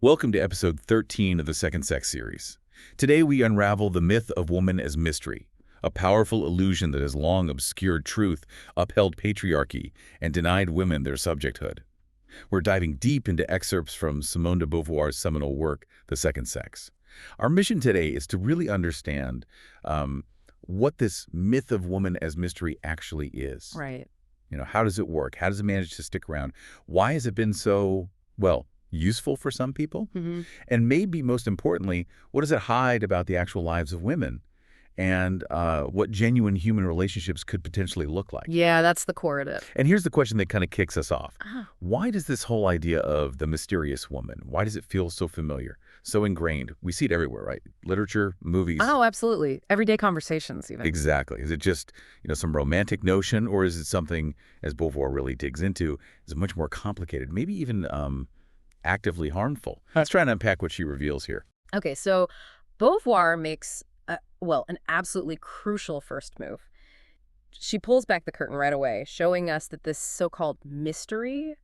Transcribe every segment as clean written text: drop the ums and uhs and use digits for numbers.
Welcome to episode 13 of the Second Sex series. Today we unravel the myth of woman as mystery, a powerful illusion that has long obscured truth, upheld patriarchy, and denied women their subjecthood. We're diving deep into excerpts from Simone de Beauvoir's seminal work, The Second Sex. Our mission today is to really understand what this myth of woman as mystery actually is. Right. How does it work? How does it manage to stick around? Why has it been so, well, useful for some people? Mm-hmm. And maybe most importantly, what does it hide about the actual lives of women and what genuine human relationships could potentially look like? Yeah, that's the core of it. And here's the question that kind of kicks us off. Ah. Why does this whole idea of the mysterious woman, why does it feel so familiar, so ingrained? We see it everywhere, right? Literature, movies. Oh, absolutely. Everyday conversations even. Exactly. Is it just, some romantic notion, or is it something, as Beauvoir really digs into, is much more complicated, maybe even actively harmful? Let's try and unpack what she reveals here. Okay, so Beauvoir makes, an absolutely crucial first move. She pulls back the curtain right away, showing us that this so-called mystery,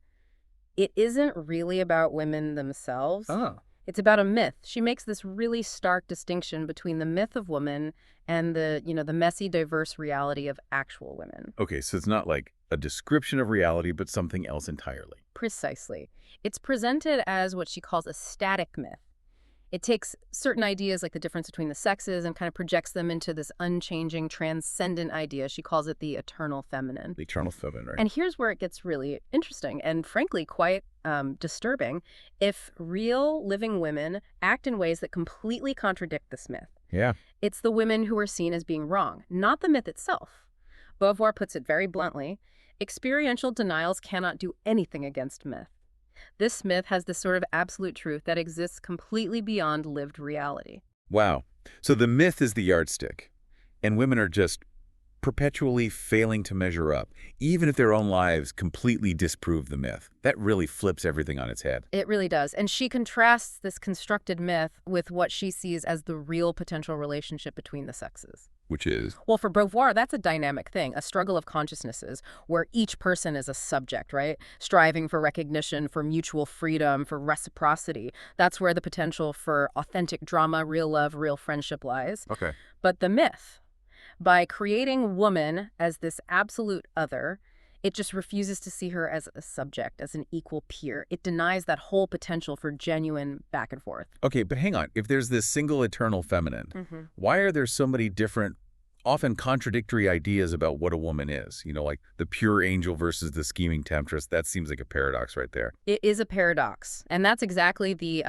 it isn't really about women themselves. Oh. It's about a myth. She makes this really stark distinction between the myth of woman and the messy, diverse reality of actual women. Okay, so it's not like a description of reality, but something else entirely. Precisely. It's presented as what she calls a static myth. It takes certain ideas like the difference between the sexes and kind of projects them into this unchanging, transcendent idea. She calls it the eternal feminine. The eternal feminine, right? And here's where it gets really interesting and frankly quite disturbing. If real living women act in ways that completely contradict this myth, Yeah. it's the women who are seen as being wrong, not the myth itself. Beauvoir puts it very bluntly, experiential denials cannot do anything against myth. This myth has this sort of absolute truth that exists completely beyond lived reality. Wow. So the myth is the yardstick, and women are just perpetually failing to measure up, even if their own lives completely disprove the myth. That really flips everything on its head. It really does. And she contrasts this constructed myth with what she sees as the real potential relationship between the sexes. Which is? Well, for Beauvoir, that's a dynamic thing, a struggle of consciousnesses where each person is a subject, right? Striving for recognition, for mutual freedom, for reciprocity. That's where the potential for authentic drama, real love, real friendship lies. Okay. But the myth, by creating woman as this absolute other, it just refuses to see her as a subject, as an equal peer. It denies that whole potential for genuine back and forth. Okay, but hang on. If there's this single eternal feminine, why are there so many different, often contradictory ideas about what a woman is? Like the pure angel versus the scheming temptress. That seems like a paradox right there. It is a paradox. And that's exactly the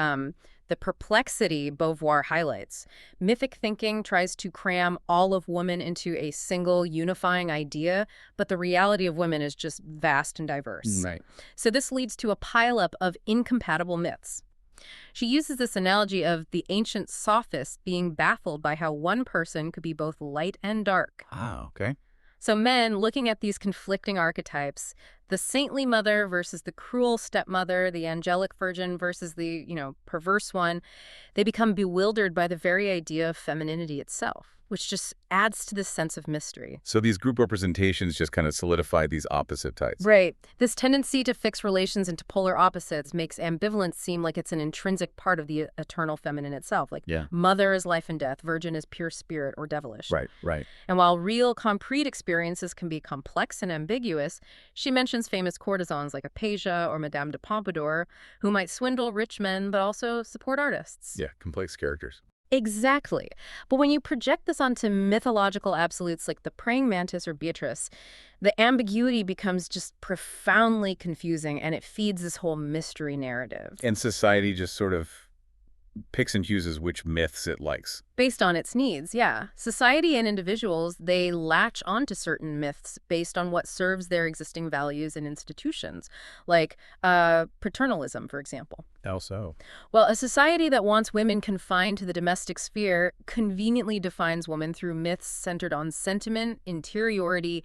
perplexity Beauvoir highlights. Mythic thinking tries to cram all of woman into a single unifying idea, but the reality of women is just vast and diverse. Right. So this leads to a pileup of incompatible myths. She uses this analogy of the ancient sophists being baffled by how one person could be both light and dark. Ah, okay. So men, looking at these conflicting archetypes, the saintly mother versus the cruel stepmother, the angelic virgin versus the, perverse one, they become bewildered by the very idea of femininity itself, which just adds to this sense of mystery. So these group representations just kind of solidify these opposite types. Right. This tendency to fix relations into polar opposites makes ambivalence seem like it's an intrinsic part of the eternal feminine itself. Like mother is life and death, virgin is pure spirit or devilish. Right. And while real concrete experiences can be complex and ambiguous, she mentions famous courtesans like Hypatia or Madame de Pompadour, who might swindle rich men but also support artists. Yeah, complex characters. Exactly. But when you project this onto mythological absolutes like the praying mantis or Beatrice, the ambiguity becomes just profoundly confusing, and it feeds this whole mystery narrative. And society just sort of picks and chooses which myths it likes. Based on its needs, yeah. Society and individuals, they latch onto certain myths based on what serves their existing values and institutions, like paternalism, for example. How so? Well, a society that wants women confined to the domestic sphere conveniently defines woman through myths centered on sentiment, interiority,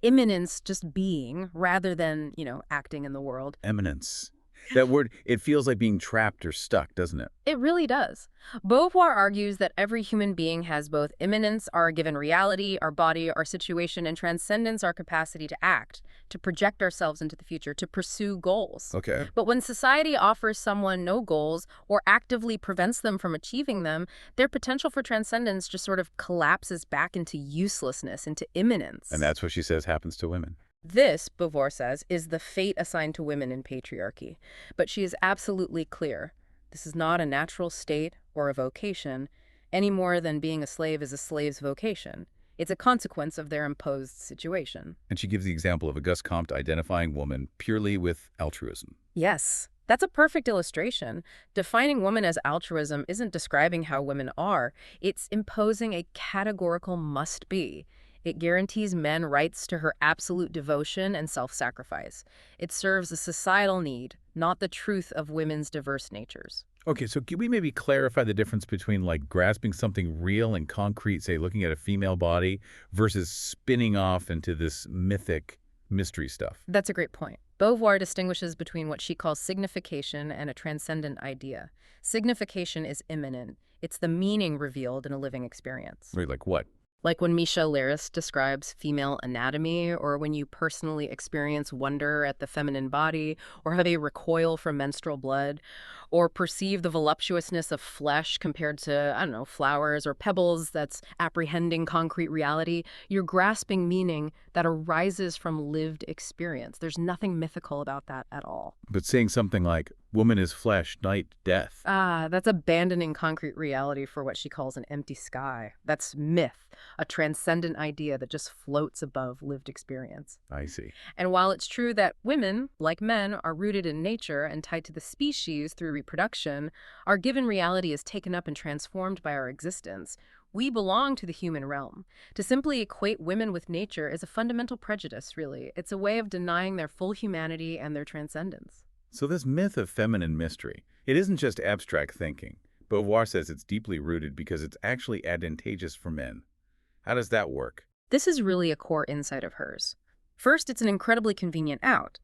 immanence, just being, rather than, acting in the world. Eminence. That word, it feels like being trapped or stuck, doesn't it? It really does. Beauvoir argues that every human being has both immanence, our given reality, our body, our situation, and transcendence, our capacity to act, to project ourselves into the future, to pursue goals. Okay. But when society offers someone no goals or actively prevents them from achieving them, their potential for transcendence just sort of collapses back into uselessness, into immanence. And that's what she says happens to women. This, Beauvoir says, is the fate assigned to women in patriarchy. But she is absolutely clear. This is not a natural state or a vocation, any more than being a slave is a slave's vocation. It's a consequence of their imposed situation. And she gives the example of Auguste Comte identifying woman purely with altruism. Yes, that's a perfect illustration. Defining woman as altruism isn't describing how women are. It's imposing a categorical must-be. It guarantees men rights to her absolute devotion and self-sacrifice. It serves a societal need, not the truth of women's diverse natures. Okay, so can we maybe clarify the difference between like grasping something real and concrete, say looking at a female body, versus spinning off into this mythic mystery stuff? That's a great point. Beauvoir distinguishes between what she calls signification and a transcendent idea. Signification is immanent. It's the meaning revealed in a living experience. Wait, like what? Like when Misha Laris describes female anatomy, or when you personally experience wonder at the feminine body, or have a recoil from menstrual blood, or perceive the voluptuousness of flesh compared to, I don't know, flowers or pebbles that's apprehending concrete reality, you're grasping meaning that arises from lived experience. There's nothing mythical about that at all. But saying something like, woman is flesh, night, death. That's abandoning concrete reality for what she calls an empty sky. That's myth, a transcendent idea that just floats above lived experience. I see. And while it's true that women, like men, are rooted in nature and tied to the species through reproduction, our given reality is taken up and transformed by our existence. We belong to the human realm. To simply equate women with nature is a fundamental prejudice, really. It's a way of denying their full humanity and their transcendence. So this myth of feminine mystery, it isn't just abstract thinking. Beauvoir says it's deeply rooted because it's actually advantageous for men. How does that work? This is really a core insight of hers. First, it's an incredibly convenient out.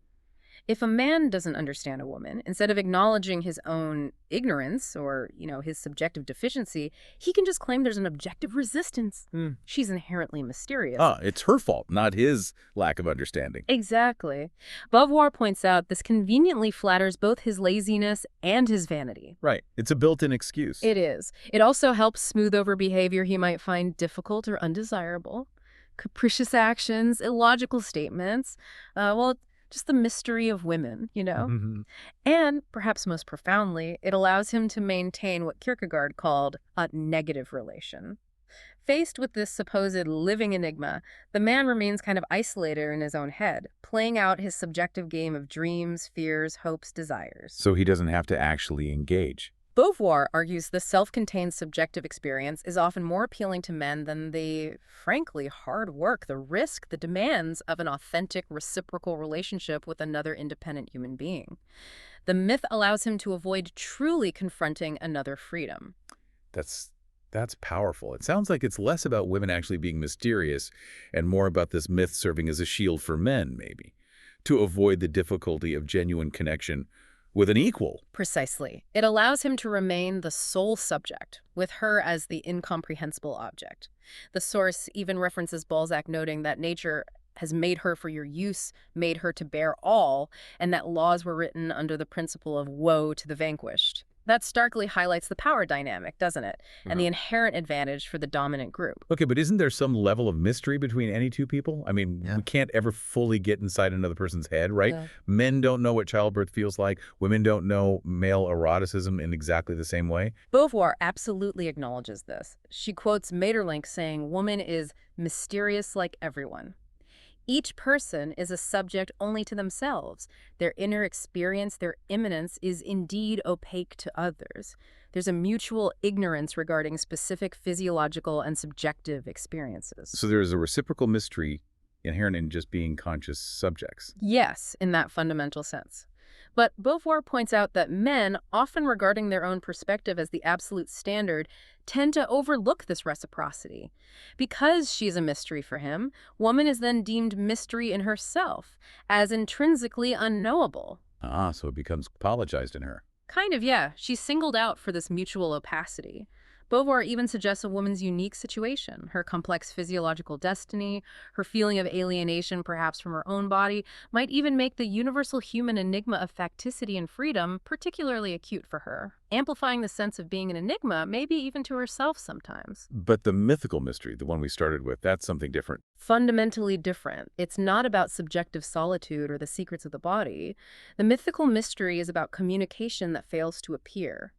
If a man doesn't understand a woman, instead of acknowledging his own ignorance or, his subjective deficiency, he can just claim there's an objective resistance. She's inherently mysterious. It's her fault, not his lack of understanding. Exactly. Beauvoir points out this conveniently flatters both his laziness and his vanity. Right. It's a built-in excuse. It is. It also helps smooth over behavior he might find difficult or undesirable. Capricious actions, illogical statements. Just the mystery of women, And, perhaps most profoundly, it allows him to maintain what Kierkegaard called a negative relation. Faced with this supposed living enigma, the man remains kind of isolated in his own head, playing out his subjective game of dreams, fears, hopes, desires. So he doesn't have to actually engage. Beauvoir argues the self-contained subjective experience is often more appealing to men than the, frankly, hard work, the risk, the demands of an authentic, reciprocal relationship with another independent human being. The myth allows him to avoid truly confronting another freedom. That's powerful. It sounds like it's less about women actually being mysterious and more about this myth serving as a shield for men, maybe, to avoid the difficulty of genuine connection with an equal. Precisely. It allows him to remain the sole subject, with her as the incomprehensible object. The source even references Balzac, noting that nature has made her for your use, made her to bear all, and that laws were written under the principle of woe to the vanquished. That starkly highlights the power dynamic, doesn't it? And the inherent advantage for the dominant group. Okay, but isn't there some level of mystery between any two people? I mean, we can't ever fully get inside another person's head, right? Yeah. Men don't know what childbirth feels like. Women don't know male eroticism in exactly the same way. Beauvoir absolutely acknowledges this. She quotes Maeterlinck saying, "Woman is mysterious like everyone. Each person is a subject only to themselves. Their inner experience, their immanence, is indeed opaque to others. There's a mutual ignorance regarding specific physiological and subjective experiences." So there's a reciprocal mystery inherent in just being conscious subjects. Yes, in that fundamental sense. But Beauvoir points out that men, often regarding their own perspective as the absolute standard, tend to overlook this reciprocity. Because she's a mystery for him, woman is then deemed mystery in herself, as intrinsically unknowable. Ah, so it becomes apologized in her. Kind of, yeah. She's singled out for this mutual opacity. Beauvoir even suggests a woman's unique situation, her complex physiological destiny, her feeling of alienation perhaps from her own body, might even make the universal human enigma of facticity and freedom particularly acute for her, amplifying the sense of being an enigma, maybe even to herself sometimes. But the mythical mystery, the one we started with, that's something different. Fundamentally different. It's not about subjective solitude or the secrets of the body. The mythical mystery is about communication that fails to appear,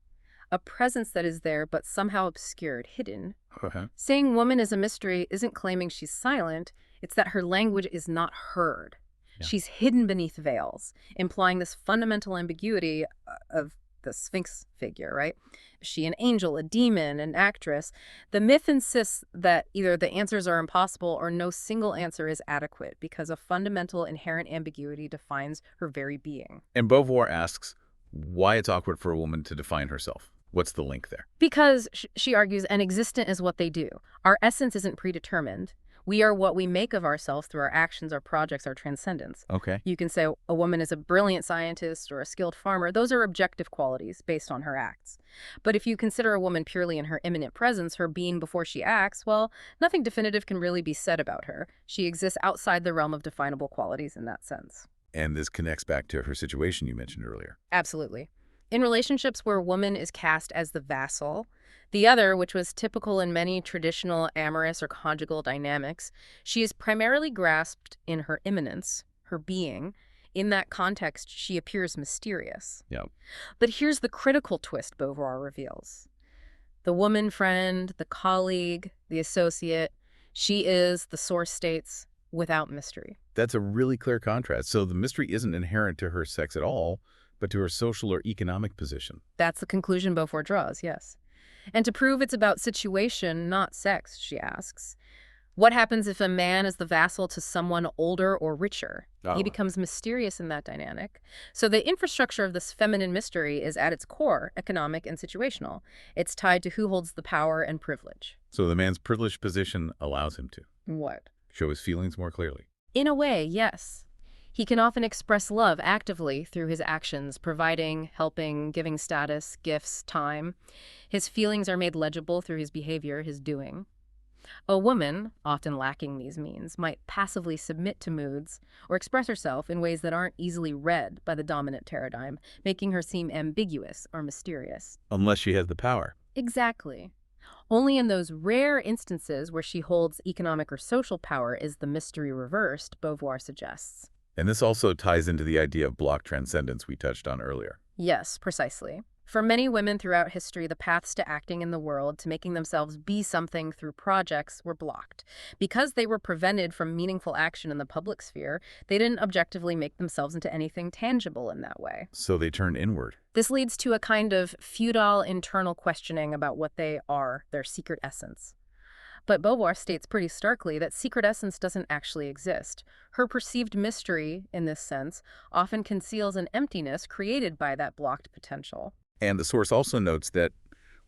a presence that is there but somehow obscured, hidden. Uh-huh. Saying woman is a mystery isn't claiming she's silent, it's that her language is not heard. Yeah. She's hidden beneath veils, implying this fundamental ambiguity of the Sphinx figure, right? Is she an angel, a demon, an actress? The myth insists that either the answers are impossible or no single answer is adequate because a fundamental inherent ambiguity defines her very being. And Beauvoir asks why it's awkward for a woman to define herself. What's the link there? Because, she argues, an existent is what they do. Our essence isn't predetermined. We are what we make of ourselves through our actions, our projects, our transcendence. Okay. You can say a woman is a brilliant scientist or a skilled farmer. Those are objective qualities based on her acts. But if you consider a woman purely in her immanent presence, her being before she acts, well, nothing definitive can really be said about her. She exists outside the realm of definable qualities in that sense. And this connects back to her situation you mentioned earlier. Absolutely. In relationships where a woman is cast as the vassal, the other, which was typical in many traditional amorous or conjugal dynamics, she is primarily grasped in her immanence, her being. In that context, she appears mysterious. Yeah. But here's the critical twist Beauvoir reveals. The woman friend, the colleague, the associate, she is, the source states, without mystery. That's a really clear contrast. So the mystery isn't inherent to her sex at all, but to her social or economic position. That's the conclusion Beauvoir draws, yes. And to prove it's about situation, not sex, she asks, what happens if a man is the vassal to someone older or richer? He becomes mysterious in that dynamic. So the infrastructure of this feminine mystery is at its core economic and situational. It's tied to who holds the power and privilege. So the man's privileged position allows him to What? show his feelings more clearly. In a way, yes. He can often express love actively through his actions, providing, helping, giving status, gifts, time. His feelings are made legible through his behavior, his doing. A woman, often lacking these means, might passively submit to moods or express herself in ways that aren't easily read by the dominant paradigm, making her seem ambiguous or mysterious. Unless she has the power. Exactly. Only in those rare instances where she holds economic or social power is the mystery reversed, Beauvoir suggests. And this also ties into the idea of block transcendence we touched on earlier. Yes, precisely. For many women throughout history, the paths to acting in the world, to making themselves be something through projects, were blocked. Because they were prevented from meaningful action in the public sphere, they didn't objectively make themselves into anything tangible in that way. So they turn inward. This leads to a kind of futile internal questioning about what they are, their secret essence. But Beauvoir states pretty starkly that secret essence doesn't actually exist. Her perceived mystery, in this sense, often conceals an emptiness created by that blocked potential. And the source also notes that,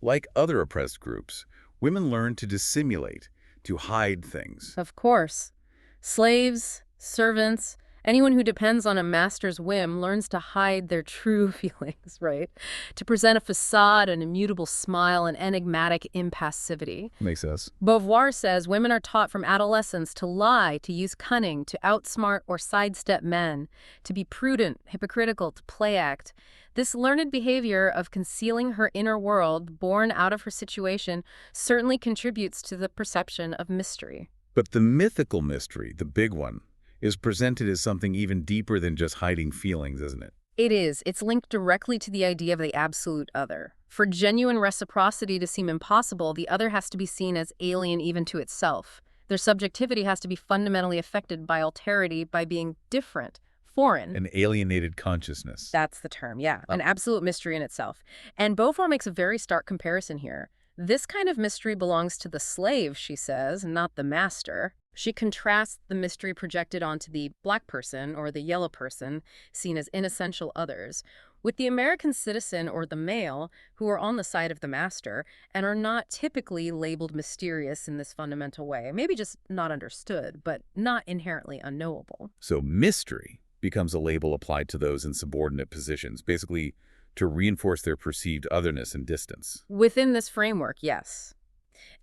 like other oppressed groups, women learn to dissimulate, to hide things. Of course. Slaves, servants, anyone who depends on a master's whim learns to hide their true feelings, right? To present a facade, an immutable smile, an enigmatic impassivity. Makes sense. Beauvoir says women are taught from adolescence to lie, to use cunning, to outsmart or sidestep men, to be prudent, hypocritical, to play act. This learned behavior of concealing her inner world, born out of her situation, certainly contributes to the perception of mystery. But the mythical mystery, the big one, is presented as something even deeper than just hiding feelings, isn't it? It is. It's linked directly to the idea of the absolute other. For genuine reciprocity to seem impossible, the other has to be seen as alien even to itself. Their subjectivity has to be fundamentally affected by alterity, by being different, foreign. An alienated consciousness. That's the term, yeah. An absolute mystery in itself. And Beauvoir makes a very stark comparison here. This kind of mystery belongs to the slave, she says, not the master. She contrasts the mystery projected onto the black person or the yellow person, seen as inessential others, with the American citizen or the male who are on the side of the master and are not typically labeled mysterious in this fundamental way. Maybe just not understood, but not inherently unknowable. So mystery becomes a label applied to those in subordinate positions, basically to reinforce their perceived otherness and distance. Within this framework, yes.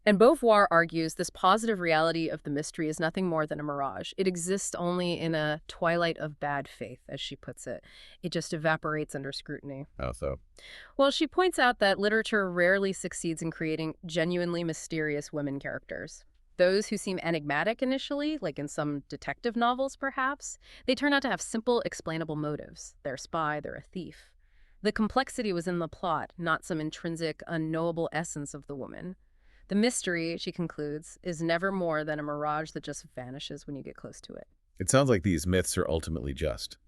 And Beauvoir argues this positive reality of the mystery is nothing more than a mirage. It exists only in a twilight of bad faith, as she puts it. It just evaporates under scrutiny. How so? Well, she points out that literature rarely succeeds in creating genuinely mysterious women characters. Those who seem enigmatic initially, like in some detective novels perhaps, they turn out to have simple, explainable motives. They're a spy, they're a thief. The complexity was in the plot, not some intrinsic, unknowable essence of the woman. The mystery, she concludes, is never more than a mirage that just vanishes when you get close to it. It sounds like these myths are ultimately just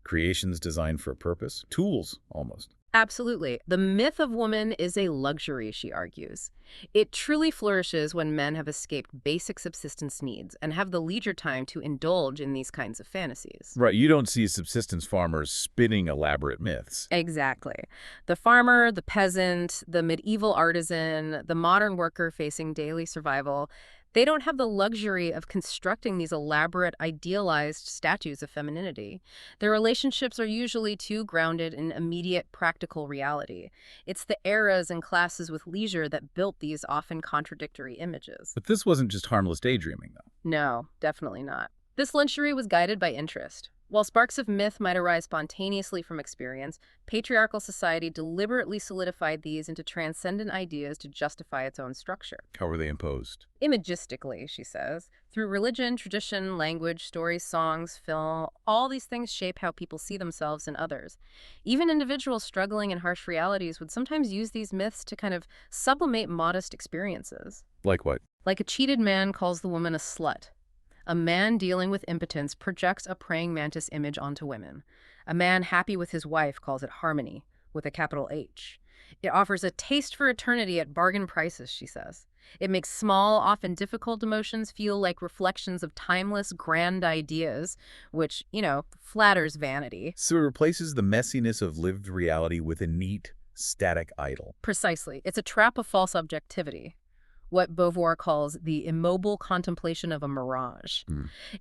creations designed for a purpose, tools almost. Absolutely. The myth of woman is a luxury, she argues. It truly flourishes when men have escaped basic subsistence needs and have the leisure time to indulge in these kinds of fantasies. Right, you don't see subsistence farmers spinning elaborate myths. Exactly. The farmer, the peasant, the medieval artisan, the modern worker facing daily survival, they don't have the luxury of constructing these elaborate, idealized statues of femininity. Their relationships are usually too grounded in immediate, practical reality. It's the eras and classes with leisure that built these often contradictory images. But this wasn't just harmless daydreaming, though. No, definitely not. This luxury was guided by interest. While sparks of myth might arise spontaneously from experience, patriarchal society deliberately solidified these into transcendent ideas to justify its own structure. How were they imposed? Imagistically, she says, through religion, tradition, language, stories, songs, film, all these things shape how people see themselves and others. Even individuals struggling in harsh realities would sometimes use these myths to kind of sublimate modest experiences. Like what? Like a cheated man calls the woman a slut. A man dealing with impotence projects a praying mantis image onto women. A man happy with his wife calls it harmony, with a capital H. It offers a taste for eternity at bargain prices, she says. It makes small, often difficult emotions feel like reflections of timeless, grand ideas, which, flatters vanity. So it replaces the messiness of lived reality with a neat, static idol. Precisely. It's a trap of false objectivity. What Beauvoir calls the immobile contemplation of a mirage.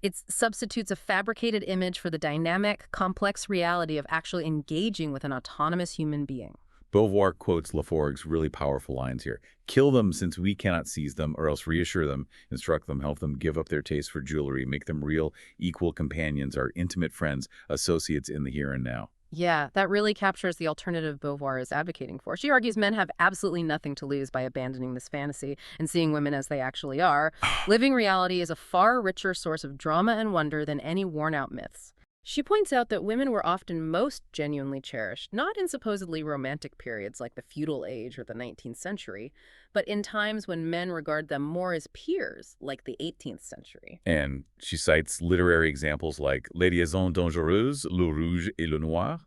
It substitutes a fabricated image for the dynamic, complex reality of actually engaging with an autonomous human being. Beauvoir quotes Laforgue's really powerful lines here. Kill them since we cannot seize them, or else reassure them, instruct them, help them give up their taste for jewelry, make them real, equal companions, our intimate friends, associates in the here and now. Yeah, that really captures the alternative Beauvoir is advocating for. She argues men have absolutely nothing to lose by abandoning this fantasy and seeing women as they actually are. Living reality is a far richer source of drama and wonder than any worn-out myths. She points out that women were often most genuinely cherished, not in supposedly romantic periods like the feudal age or the 19th century, but in times when men regard them more as peers, like the 18th century. And she cites literary examples like Les Liaisons Dangereuses, Le Rouge et le Noir,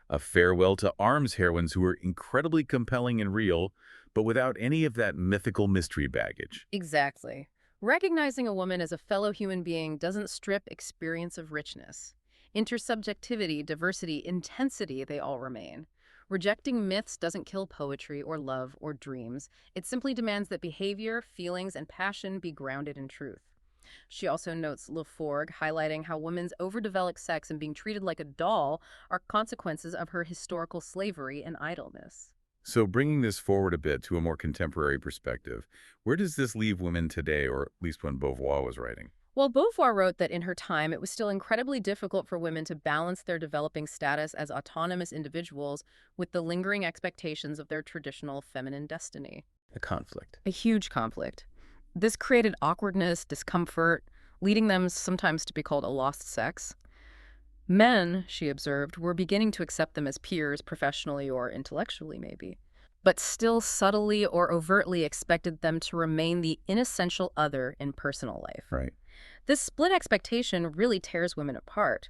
a farewell to arms heroines who were incredibly compelling and real, but without any of that mythical mystery baggage. Exactly. Recognizing a woman as a fellow human being doesn't strip experience of richness. Intersubjectivity, diversity, intensity, they all remain. Rejecting myths doesn't kill poetry or love or dreams. It simply demands that behavior, feelings, and passion be grounded in truth. She also notes Laforgue, highlighting how women's overdeveloped sex and being treated like a doll are consequences of her historical slavery and idleness. So bringing this forward a bit to a more contemporary perspective, where does this leave women today, or at least when Beauvoir was writing? Well, Beauvoir wrote that in her time, it was still incredibly difficult for women to balance their developing status as autonomous individuals with the lingering expectations of their traditional feminine destiny. A conflict. A huge conflict. This created awkwardness, discomfort, leading them sometimes to be called a lost sex. Men, she observed, were beginning to accept them as peers professionally or intellectually maybe, but still subtly or overtly expected them to remain the inessential other in personal life. Right. This split expectation really tears women apart.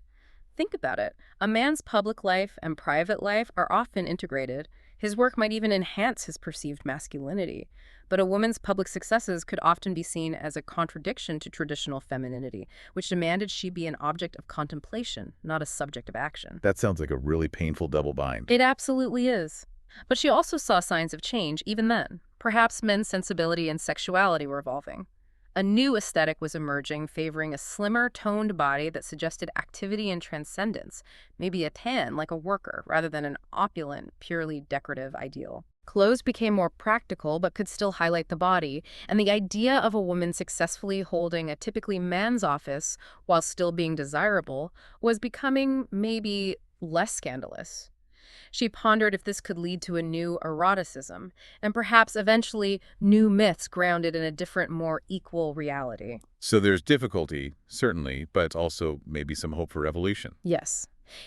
Think about it. A man's public life and private life are often integrated. His work might even enhance his perceived masculinity. But a woman's public successes could often be seen as a contradiction to traditional femininity, which demanded she be an object of contemplation, not a subject of action. That sounds like a really painful double bind. It absolutely is. But she also saw signs of change even then. Perhaps men's sensibility and sexuality were evolving. A new aesthetic was emerging, favoring a slimmer, toned body that suggested activity and transcendence, maybe a tan like a worker, rather than an opulent, purely decorative ideal. Clothes became more practical but could still highlight the body, and the idea of a woman successfully holding a typically man's office while still being desirable was becoming maybe less scandalous. She pondered if this could lead to a new eroticism, and perhaps eventually new myths grounded in a different, more equal reality. So there's difficulty, certainly, but also maybe some hope for revolution. Yes.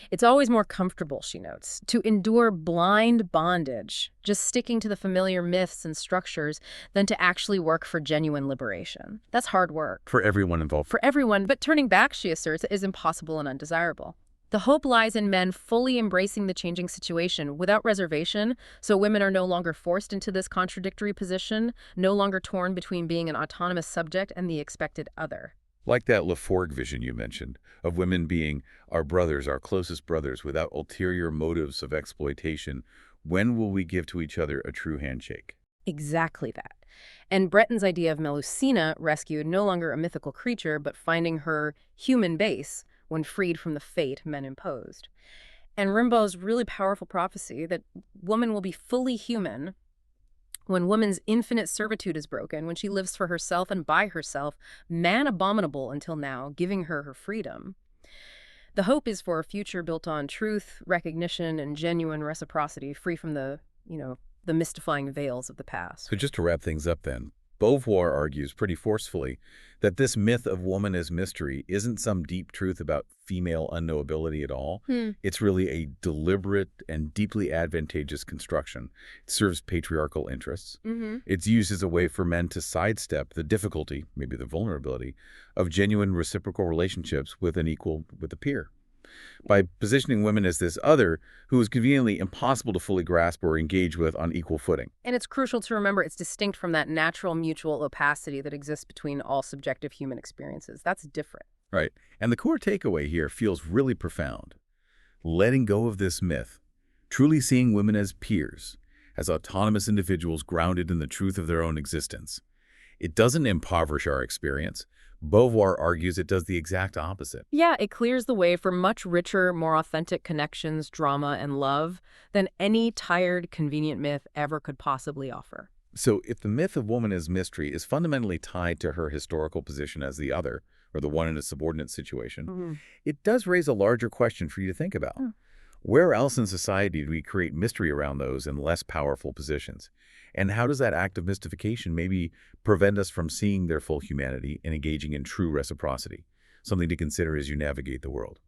It's always more comfortable, she notes, to endure blind bondage, just sticking to the familiar myths and structures, than to actually work for genuine liberation. That's hard work. For everyone involved. For everyone, but turning back, she asserts, is impossible and undesirable. The hope lies in men fully embracing the changing situation without reservation, so women are no longer forced into this contradictory position, no longer torn between being an autonomous subject and the expected other. Like that Laforgue vision you mentioned, of women being our brothers, our closest brothers, without ulterior motives of exploitation. When will we give to each other a true handshake? Exactly that. And Breton's idea of Melusina rescued no longer a mythical creature, but finding her human base when freed from the fate men imposed. And Rimbaud's really powerful prophecy that woman will be fully human when woman's infinite servitude is broken, when she lives for herself and by herself, man abominable until now, giving her her freedom. The hope is for a future built on truth, recognition, and genuine reciprocity, free from the mystifying veils of the past. So just to wrap things up then, Beauvoir argues pretty forcefully that this myth of woman as mystery isn't some deep truth about female unknowability at all. It's really a deliberate and deeply advantageous construction. It serves patriarchal interests. It's used as a way for men to sidestep the difficulty, maybe the vulnerability, of genuine reciprocal relationships with with a peer. By positioning women as this other who is conveniently impossible to fully grasp or engage with on equal footing. And it's crucial to remember it's distinct from that natural mutual opacity that exists between all subjective human experiences. That's different. Right. And the core takeaway here feels really profound. Letting go of this myth, truly seeing women as peers, as autonomous individuals grounded in the truth of their own existence. It doesn't impoverish our experience. Beauvoir argues it does the exact opposite. Yeah, it clears the way for much richer, more authentic connections, drama, and love than any tired, convenient myth ever could possibly offer. So if the myth of woman as mystery is fundamentally tied to her historical position as the other, or the one in a subordinate situation, it does raise a larger question for you to think about. Where else in society do we create mystery around those in less powerful positions? And how does that act of mystification maybe prevent us from seeing their full humanity and engaging in true reciprocity? Something to consider as you navigate the world.